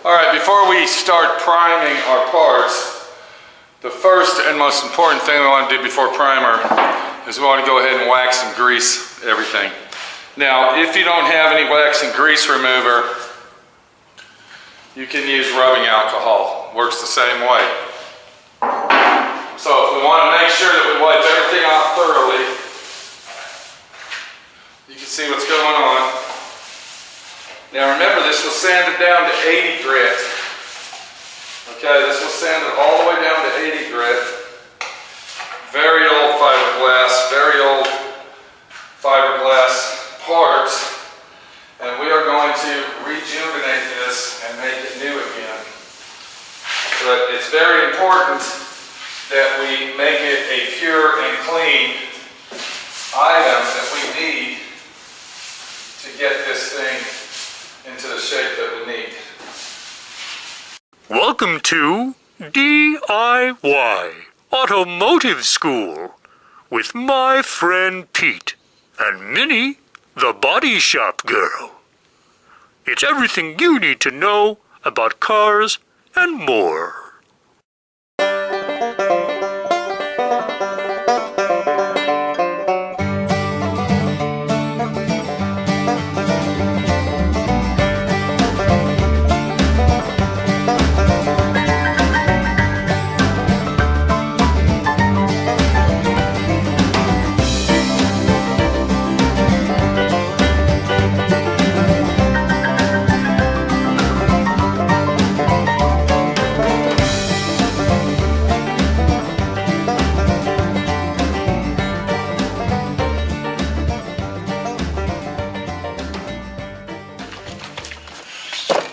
Alright, before we start priming our parts, the first and most important thing we want to do before primer is we want to go ahead and wax and grease everything. Now, if you don't have any wax and grease remover, you can use rubbing alcohol. Works the same way. So if we want to make sure that we wipe everything off thoroughly, you can see what's going on. Now remember, this was sanded down to 80 grit. Okay, this was sanded all the way down to 80 grit. Very old fiberglass, very old fiberglass parts. And we are going to rejuvenate this and make it new again. But it's very important that we make it a pure and clean item that we need to get this thing into the shape that we need. Welcome to D.I.Y. Automotive School with my friend Pete and Minnie, the body shop girl. It's everything you need to know about cars and more.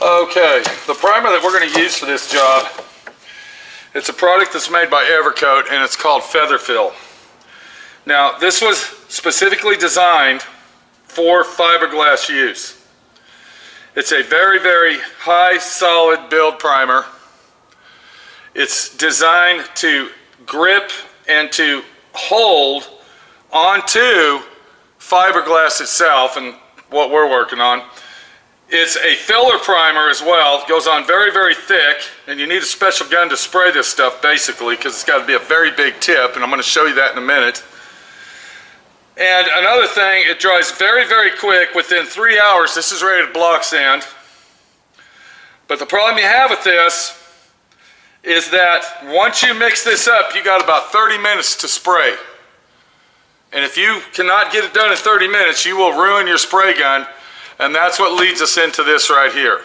Okay, the primer that we're going to use for this job, it's a product that's made by Evercoat and it's called Feather Fill. Now, this was specifically designed for fiberglass use. It's a very, very high solid build primer. It's designed to grip and to hold onto fiberglass itself and what we're working on. It's a filler primer as well. It goes on very, very thick, and you need a special gun to spray this stuff basically because it's got to be a very big tip, and I'm going to show you that in a minute. And another thing, it dries very, very quick. Within 3 hours, this is ready to block sand. But the problem you have with this is that once you mix this up, you got about 30 minutes to spray. And if you cannot get it done in 30 minutes, you will ruin your spray gun. And that's what leads us into this right here.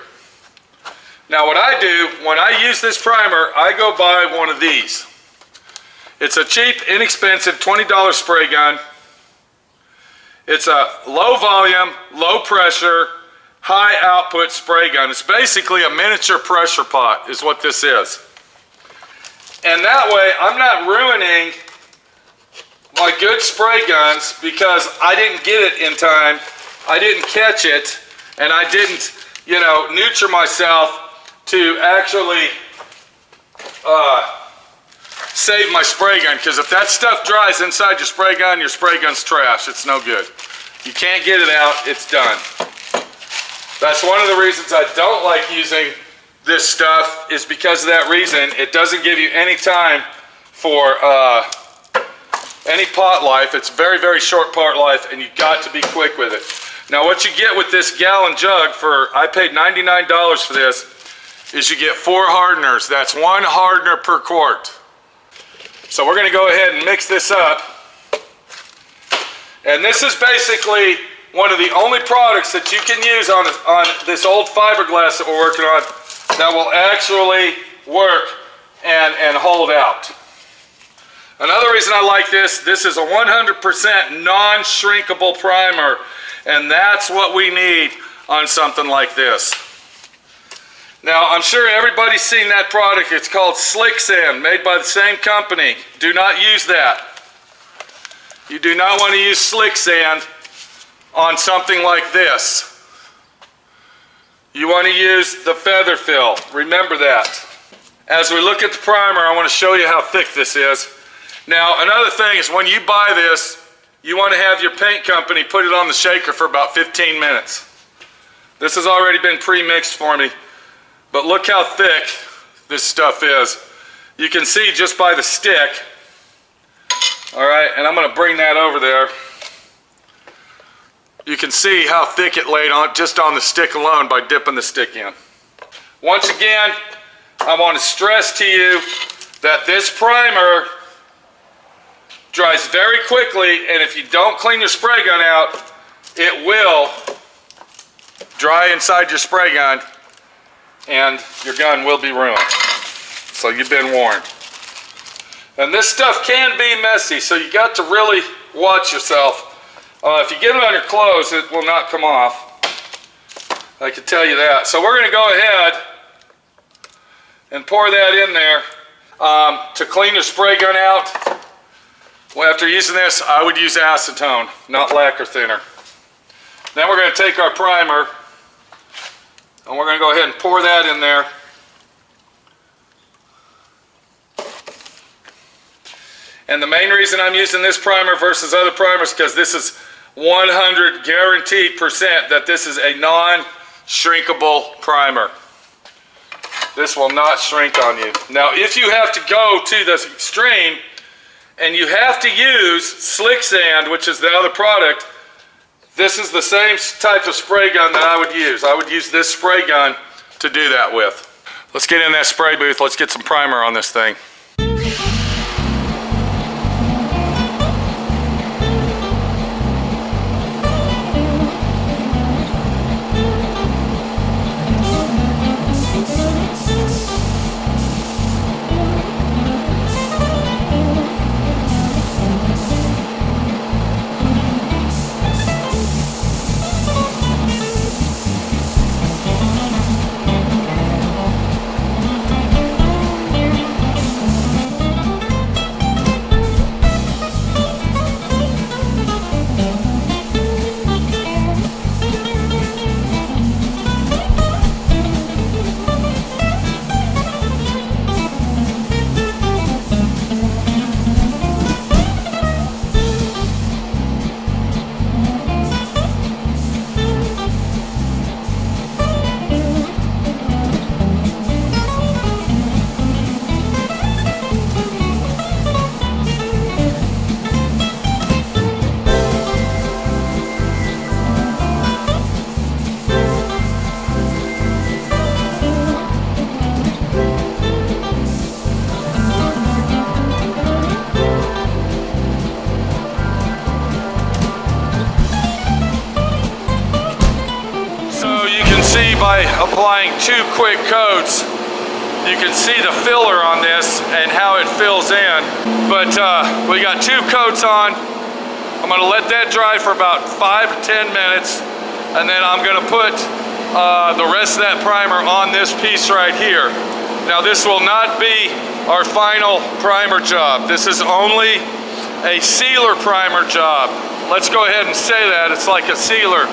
Now what I do, when I use this primer, I go buy one of these. It's a cheap, inexpensive $20 spray gun. It's a low volume, low pressure, high output spray gun. It's basically a miniature pressure pot is what this is. And that way I'm not ruining my good spray guns because I didn't get it in time. I didn't catch it, and I didn't, nurture myself to actually save my spray gun, because if that stuff dries inside your spray gun's trash. It's no good. You can't get it out, it's done. That's one of the reasons I don't like using this stuff, is because of that reason. It doesn't give you any time for any pot life. It's very, very short part life, and you've got to be quick with it. Now what you get with this gallon jug I paid $99 for this, is you get 4 hardeners. That's 1 hardener per quart. So we're going to go ahead and mix this up. And this is basically one of the only products that you can use on this old fiberglass that we're working on that will actually work and hold out. Another reason I like this is a 100% non-shrinkable primer. And that's what we need on something like this. Now, I'm sure everybody's seen that product. It's called Slick Sand, made by the same company. Do not use that. You do not want to use Slick Sand on something like this. You want to use the Feather Fill. Remember that. As we look at the primer, I want to show you how thick this is. Now, another thing is when you buy this, you want to have your paint company put it on the shaker for about 15 minutes. This has already been pre-mixed for me, But look how thick this stuff is. You can see just by the stick. All right, and I'm gonna bring that over there. You can see how thick it laid on just on the stick alone by dipping the stick in. Once again, I want to stress to you that this primer dries very quickly, and if you don't clean your spray gun out, it will dry inside your spray gun and your gun will be ruined. So you've been warned. And this stuff can be messy, so you got to really watch yourself. If you get it on your clothes, it will not come off. I can tell you that. So we're going to go ahead and pour that in there. To clean your spray gun out, well, after using this, I would use acetone, not lacquer thinner. Then we're going to take our primer and we're going to go ahead and pour that in there. And the main reason I'm using this primer versus other primers, because this is 100 guaranteed % that this is a non-shrinkable primer. This will not shrink on you. Now, if you have to go to the extreme and you have to use slick sand, which is the other product, this is the same type of spray gun that I would use. I would use this spray gun to do that with. Let's get in that spray booth. Let's get some primer on this thing. By applying 2 quick coats, you can see the filler on this and how it fills in. But we got 2 coats on. I'm going to let that dry for about 5 to 10 minutes, and then I'm going to put the rest of that primer on this piece right here. Now, this will not be our final primer job. This is only a sealer primer job. Let's go ahead and say that. It's like a sealer.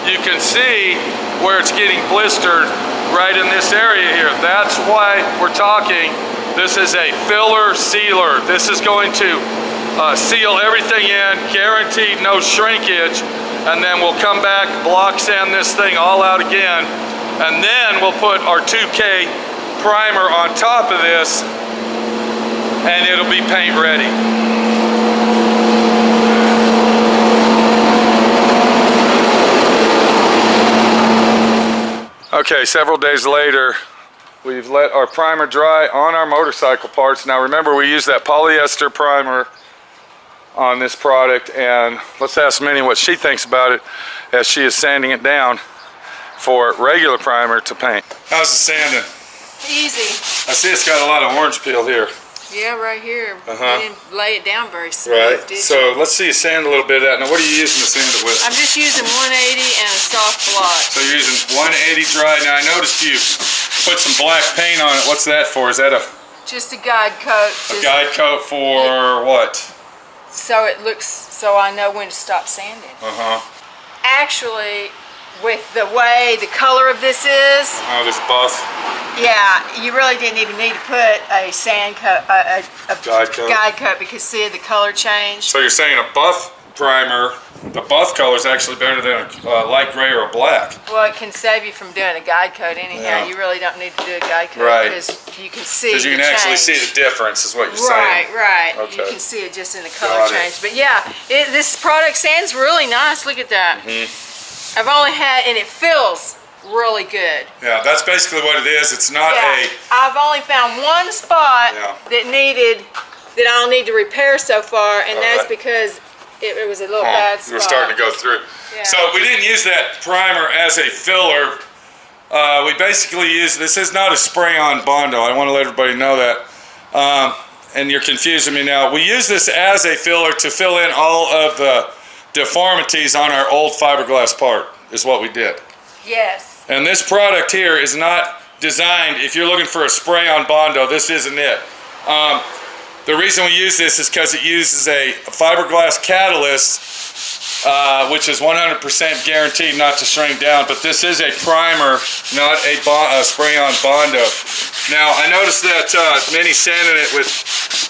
You can see where it's getting blistered right in this area here. That's why we're talking. This is a filler sealer. This is going to seal everything in, guaranteed no shrinkage, and then we'll come back, block sand this thing all out again, and then we'll put our 2K primer on top of this, and it'll be paint ready. Okay, several days later, we've let our primer dry on our motorcycle parts. Now remember, we use that polyester primer on this product, and let's ask Minnie what she thinks about it as she is sanding it down for regular primer to paint. How's it sanding? Easy. I see it's got a lot of orange peel here. Yeah, right here. You didn't lay it down very smooth, Right, did so you? let's see you sand a little bit of that. Now what are you using to sand it with? I'm just using 180 and a soft block. So you're using 180 dry. Now I noticed you put some black paint on it. What's that for? Is that a Just a guide coat. guide coat for what? So it looks, so I know when to stop sanding. Actually, with the way the color of this is, Oh, this buff yeah, you really didn't even need to put a sand coat, a guide coat. guide coat, because see the color change. So you're saying a buff primer, the buff color is actually better than a light gray or a black. Well, it can save you from doing a guide coat anyhow. Yeah. You really don't need to do a guide coat Right. because you can see Because you can actually see the difference, is what you're Right, saying. right. Okay. You can see it just in the color Got it. change. But yeah, this product sands really nice. Look at that. Mm-hmm. I've only had, and it feels really good. Yeah, that's basically what it is. It's not Yeah, I've only found one spot Yeah. that I'll need to repair so far, and that's Alright. because it was a little bad spot. you were starting to go through. Yeah. So we didn't use that primer as a filler. We basically use, this is not a spray-on Bondo. I want to let everybody know that. And you're confusing me now. We use this as a filler to fill in all of the deformities on our old fiberglass part, is what we did. Yes. And this product here is not designed, if you're looking for a spray-on Bondo, this isn't it. The reason we use this is because it uses a fiberglass catalyst, which is 100% guaranteed not to shrink down, but this is a primer, not a spray-on Bondo. Now, I noticed that Minnie's sanding it with,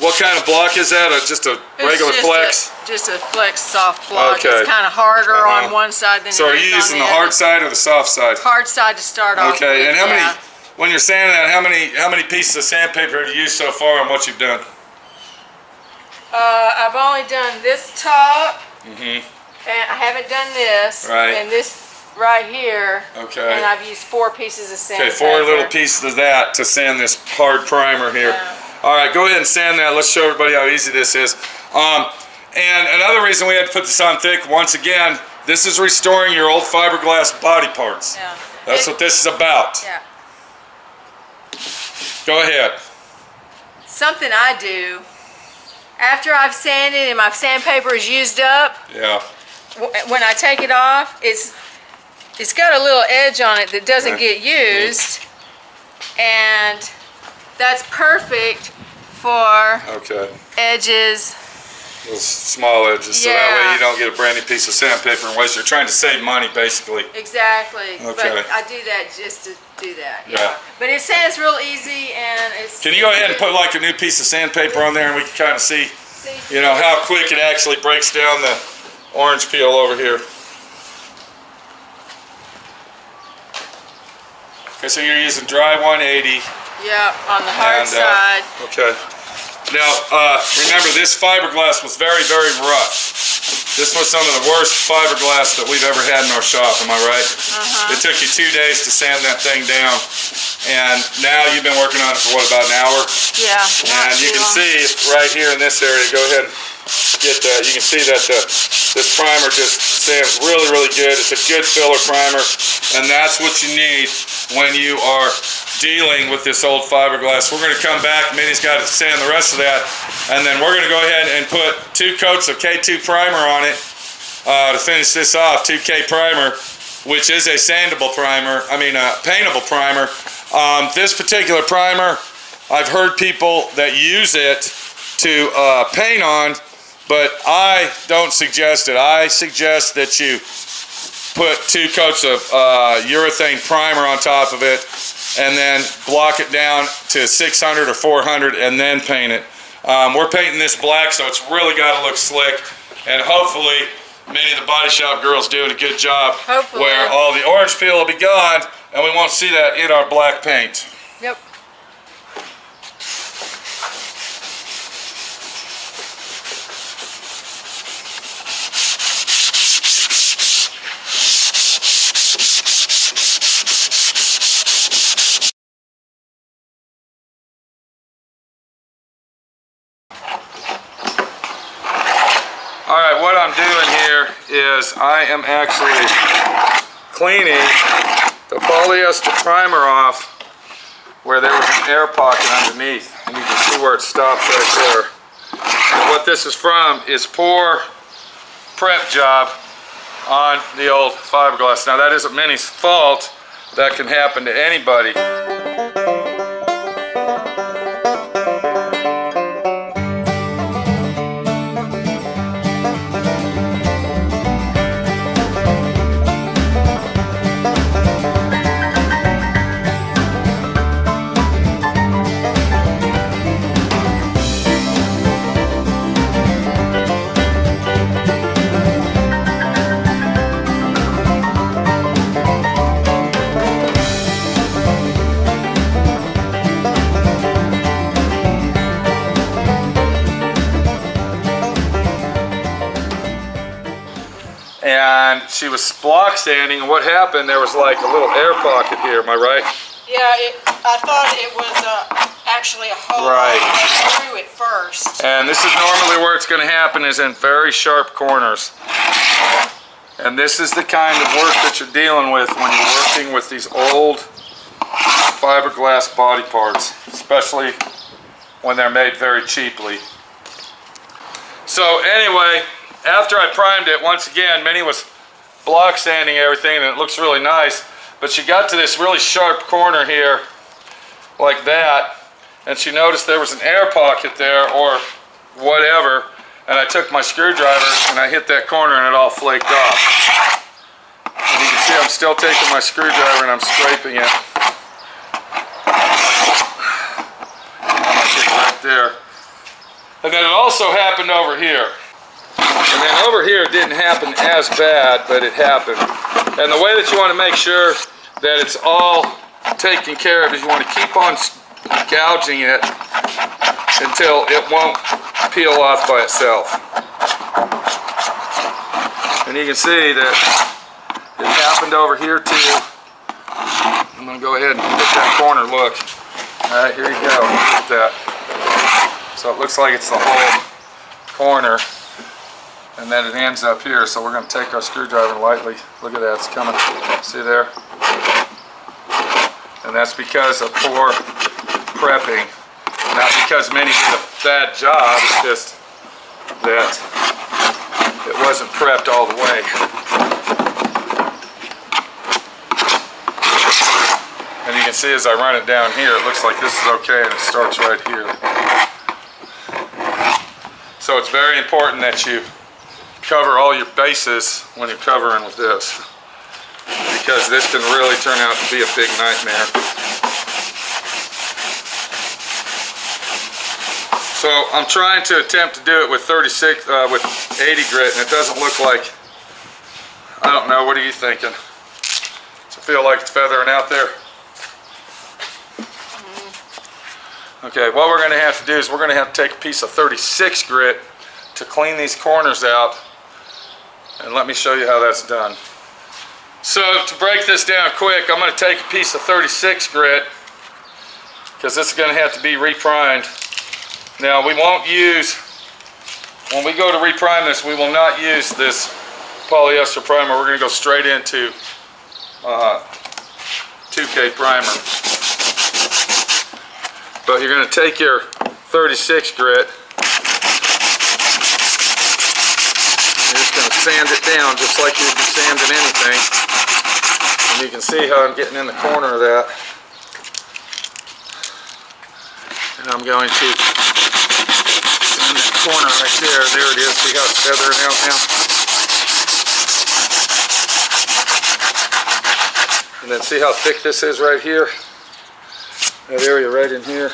what kind of block is that? Just a regular flex? Just a flex soft block. Okay. It's kind of harder Uh-huh. on one side than So are it is you on using the the other. hard side or the soft side? Hard side to start off Okay, with, and how yeah. many, when you're sanding that, how many pieces of sandpaper have you used so far and what you've done? I've only done this top, Mm-hmm. and I haven't done this, Right. and this right here, Okay. and I've used 4 pieces of sandpaper. Okay, 4 little pieces of that to sand this hard primer here. Yeah. All right, go ahead and sand that. Let's show everybody how easy this is. And another reason we had to put this on thick, once again, this is restoring your old fiberglass body parts. Yeah. That's what this is about. Yeah. Go ahead. Something I do, after I've sanded and my sandpaper is used up, Yeah. when I take it off, it's got a little edge on it that doesn't Okay. get used, and that's perfect for Okay. edges. Those small edges, so that Yeah. way you don't get a brand new piece of sandpaper and waste. You're trying to save money, basically. Exactly. Okay. But I do that just to do that. Yeah. But it sands real easy, and it's. Can you go ahead and put like a new piece of sandpaper on there and we can kind of see, See? you know, how quick it actually breaks down the orange peel over here. Okay, so you're using dry 180. Yeah, on the hard And, side. Okay. Now, remember, this fiberglass was very, very rough. This was some of the worst fiberglass that we've ever had in our shop, am I right? Uh-huh. It took you 2 days to sand that thing down. And now you've been working on it for what, about an hour? Yeah. not And you too can long. see right here in this area, go ahead and get that. You can see that this primer just sands really, really good. It's a good filler primer, and that's what you need when you are dealing with this old fiberglass. We're going to come back. Minnie's got to sand the rest of that, and then we're going to go ahead and put 2 coats of K2 primer on it to finish this off. 2K primer, which is a sandable primer. I mean, a paintable primer. This particular primer, I've heard people that use it to paint on, but I don't suggest it. I suggest that you put 2 coats of urethane primer on top of it and then block it down to 600 or 400 and then paint it. We're painting this black, so it's really got to look slick, and hopefully many of the body shop girls doing a good job. Hopefully. Where all the orange peel will be gone and we won't see that in our black paint. Yep. All right, what I'm doing here is I am actually cleaning the polyester primer off where there was an air pocket underneath, and you can see where it stops right there. And what this is from is poor prep job on the old fiberglass. Now that isn't Minnie's fault. That can happen to anybody. and she was block sanding, and what happened, there was like a little air pocket here, am I right? Yeah, I thought it was actually a hole. Right. I threw it first. And this is normally where it's going to happen, is in very sharp corners. And this is the kind of work that you're dealing with when you're working with these old fiberglass body parts, especially when they're made very cheaply. So anyway, after I primed it, once again, Minnie was block sanding everything, and it looks really nice. But she got to this really sharp corner here, like that, and she noticed there was an air pocket there, or whatever, and I took my screwdriver and I hit that corner and it all flaked off. And you can see I'm still taking my screwdriver and I'm scraping it. Right there. And then it also happened over here. And then over here it didn't happen as bad, but it happened. And the way that you want to make sure that it's all taken care of is you want to keep on gouging it until it won't peel off by itself. And you can see that it happened over here too. I'm going to go ahead and hit that corner, look. Alright, here you go, look at that. So it looks like it's the whole corner, and then it ends up here. So we're going to take our screwdriver lightly. Look at that, it's coming. See there? And that's because of poor prepping. Not because Minnie did a bad job, it's just that it wasn't prepped all the way. And you can see as I run it down here, it looks like this is okay, and it starts right here. So it's very important that you cover all your bases when you're covering with this, because this can really turn out to be a big nightmare. So I'm trying to attempt to do it with 36, with 80 grit, and it doesn't look like, I don't know, what are you thinking? Does it feel like it's feathering out there? Okay, what we're going to have to do is we're going to have to take a piece of 36 grit to clean these corners out, and let me show you how that's done. So to break this down quick, I'm going to take a piece of 36 grit, because this is going to have to be reprimed. Now we won't use, when we go to reprime this, we will not use this polyester primer. We're going to go straight into 2K primer. But you're going to take your 36 grit, you're just going to sand it down just like you'd be sanding anything. And you can see how I'm getting in the corner of that. And I'm going to sand that corner right there. There it is. See how it's feathering out now? And then see how thick this is right here? That area right in here.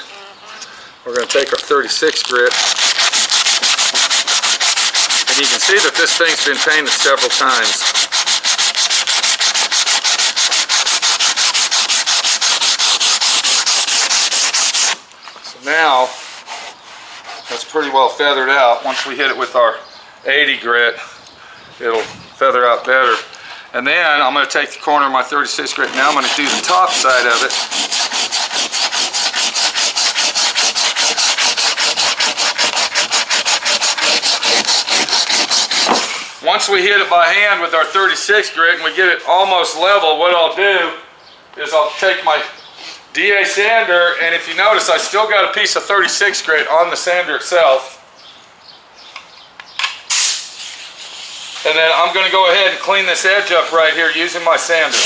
We're going to take our 36 grit. And you can see that this thing's been painted several times. So now, that's pretty well feathered out. Once we hit it with our 80 grit, it'll feather out better. And then I'm going to take the corner of my 36 grit. Now I'm going to do the top side of it. Once we hit it by hand with our 36 grit and we get it almost level, what I'll do is I'll take my D.I.Y sander, and if you notice, I still got a piece of 36 grit on the sander itself. And then I'm going to go ahead and clean this edge up right here using my sander.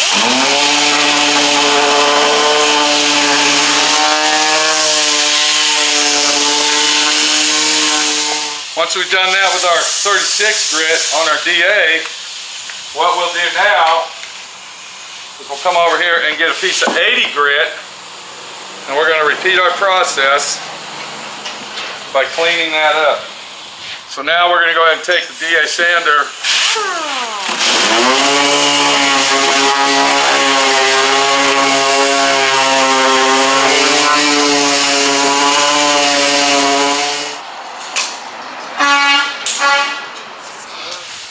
Once we've done that with our 36 grit on our D.I.Y, what we'll do now is we'll come over here and get a piece of 80 grit, and we're going to repeat our process by cleaning that up. So now we're going to go ahead and take the D.I.Y sander .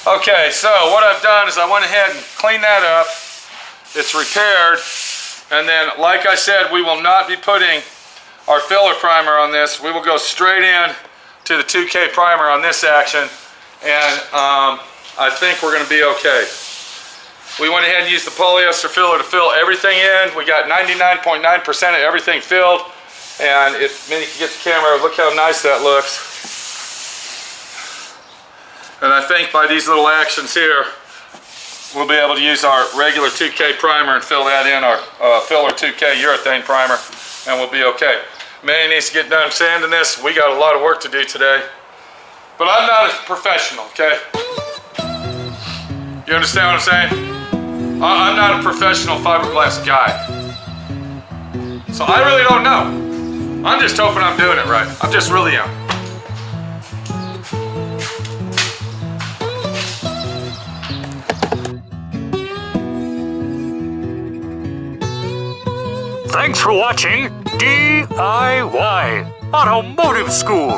Okay, so what I've done is I went ahead and cleaned that up. It's repaired. And then, like I said, we will not be putting our filler primer on this. We will go straight in to the 2K primer on this action. And I think we're going to be okay. We went ahead and used the polyester filler to fill everything in. We got 99.9% of everything filled. And if Minnie can get the camera, look how nice that looks. And I think by these little actions here, we'll be able to use our regular 2K primer and fill that in, our filler 2K urethane primer, and we'll be okay. Minnie needs to get done sanding this. We got a lot of work to do today. But I'm not a professional, okay? You understand what I'm saying? I'm not a professional fiberglass guy. So I really don't know. I'm just hoping I'm doing it right. I just really am. Thanks for watching D.I.Y. Automotive School.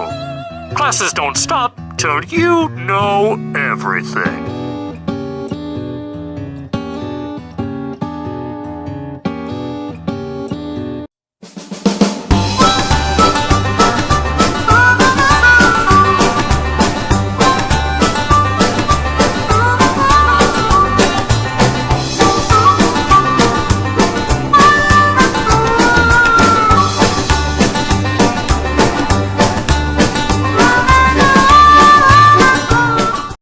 Classes don't stop till you know everything.